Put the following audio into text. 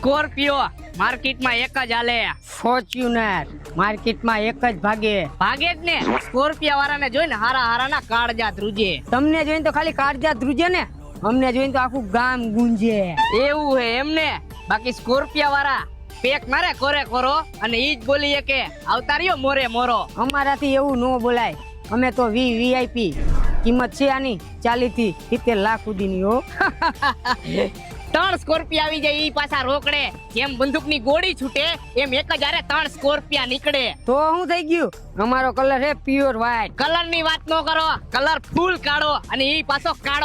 Scorpio માર્કેટમાં એક જ હાલે. ફોર્ચ્યુનર માર્કેટમાં એક જ ભાગે. ભાગે જ ને. સ્કોર્પિયો વાળાને જોઈને હારા હારાના કાળજા ધ્રુજે. તમને જોઈને તો ખાલી કાળજા ધ્રુજે ને, અમને જોઈને તો આખું ગામ ગુંજે. એવું હે એમને. બાકી સ્કોર્પિયો વાળા પેક મારે કોરે કોરો અને ઈ જ બોલીએ કે અવતાર્યો મોરે મોરો. અમારાથી એવું ન બોલાય, અમે તો વીઆઈપી. કિંમત છે આની 40 થી 70 લાખ સુધીની હો. 3 સ્કોર્પિયો આવી જાય ઈ પાછા રોકડે. જેમ બંદૂકની ગોળી છૂટે એમ એક જ હારે 3 સ્કોર્પિયા નીકળે. તો શું થઈ ગયું? અમારો કલર છે પ્યોર વ્હાઈટ. કલર ની વાત ન કરો, કલર ફૂલ કાળો અને ઈ પાછો કાળો.